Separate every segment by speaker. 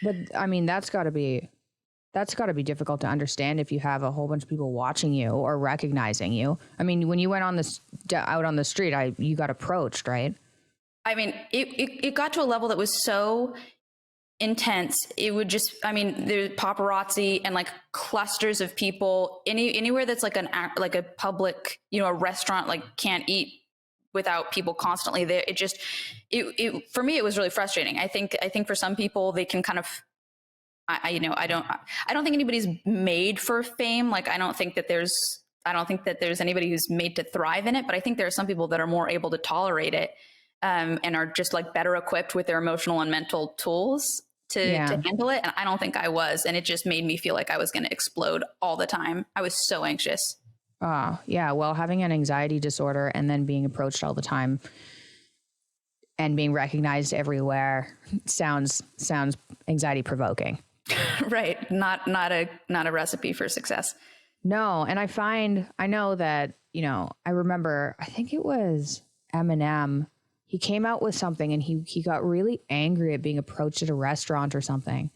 Speaker 1: But I mean, that's got to be difficult to understand if you have a whole bunch of people watching you or recognizing you. I mean, when you went on this out on the street, you got approached, right?
Speaker 2: I mean, it got to a level that was so intense. It would just, I mean, there's paparazzi and like clusters of people anywhere that's like like a public, a restaurant, like can't eat without people constantly there. It just, it for me, it was really frustrating. I think for some people they can kind of, I don't think anybody's made for fame. Like, I don't think that there's anybody who's made to thrive in it, but I think there are some people that are more able to tolerate it, and are just like better equipped with their emotional and mental tools to handle it. And I don't think I was. And it just made me feel like I was going to explode all the time. I was so anxious.
Speaker 1: Yeah. Well, having an anxiety disorder and then being approached all the time and being recognized everywhere sounds anxiety provoking.
Speaker 2: Right. Not a recipe for success.
Speaker 1: No. And I know that, I remember, I think it was Eminem. He came out with something and he got really angry at being approached at a restaurant or something.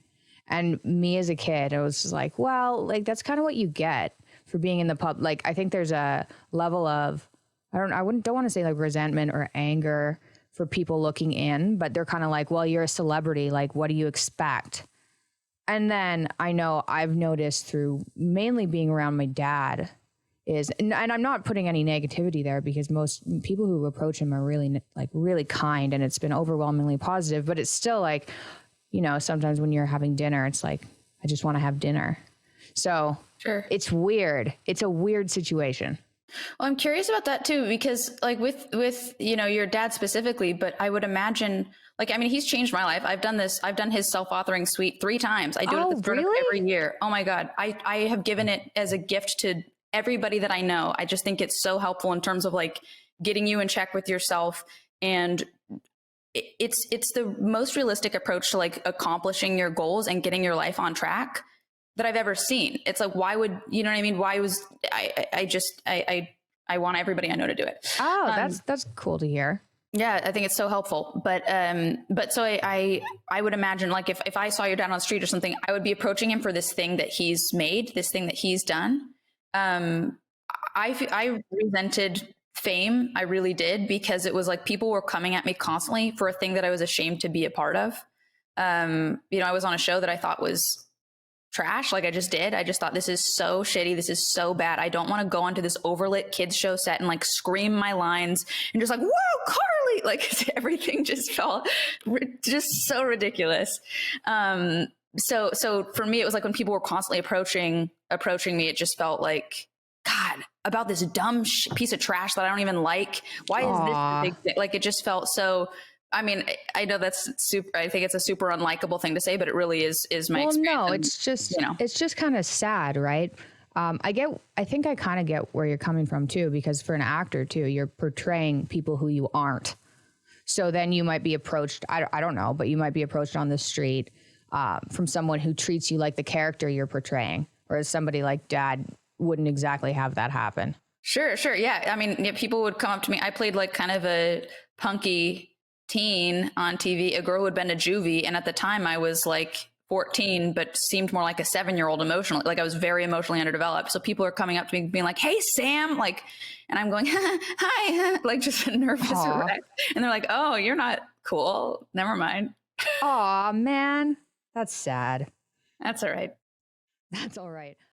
Speaker 1: And me as a kid, I was just like, well, like that's kind of what you get for being in the pub. Like, I think there's a level of, don't want to say like resentment or anger for people looking in, but they're kind of like, well, you're a celebrity. Like, what do you expect? And then I know I've noticed through mainly being around my dad and I'm not putting any negativity there because most people who approach him are really kind and it's been overwhelmingly positive, but it's still like, sometimes when you're having dinner, it's like, I just want to have dinner. So sure. It's weird. It's a weird situation.
Speaker 2: Well, I'm curious about that too, because like with your dad specifically, but I would imagine, like, I mean, he's changed my life. I've done his self-authoring suite 3 times. I do it at the start of every year. Oh my God. I have given it as a gift to everybody that I know. I just think it's so helpful in terms of like getting you in check with yourself. And it's the most realistic approach to like accomplishing your goals and getting your life on track that I've ever seen. It's like, why would, you know what I mean? Why was I want everybody I know to do it.
Speaker 1: Oh, that's cool to hear.
Speaker 2: Yeah, I think it's so helpful. But so I would imagine like if I saw your dad on the street or something, I would be approaching him for this thing that he's made, this thing that he's done. I resented fame. I really did, because it was like people were coming at me constantly for a thing that I was ashamed to be a part of. I was on a show that I thought was trash. Like I just thought, this is so shitty. This is so bad. I don't want to go onto this overlit kids show set and like scream my lines and just like, whoa, Carly, like everything just felt just so ridiculous. So for me, it was like when people were constantly approaching me, it just felt like, God, about this dumb piece of trash that I don't even like. Why is this the big thing? Like, it just felt so, I mean, I know that's super, I think it's a super unlikable thing to say, but it really is my experience.
Speaker 1: No, it's just, it's just kind of sad, right? I think I kind of get where you're coming from too, because for an actor too, you're portraying people who you aren't. So then you might be approached, I don't know, but you might be approached on the street from someone who treats you like the character you're portraying, whereas somebody like Dad wouldn't exactly have that happen.
Speaker 2: Sure. Yeah. I mean, people would come up to me. I played like kind of a punky teen on TV, a girl who had been to juvie. And at the time I was like 14, but seemed more like a 7-year-old emotionally. Like I was very emotionally underdeveloped. So people are coming up to me being like, hey, Sam, like, and I'm going, hi, like just a nervous wreck. And they're like, oh, you're not cool. Never mind.
Speaker 1: Aw, man. That's sad.
Speaker 2: That's all right.
Speaker 1: That's all right.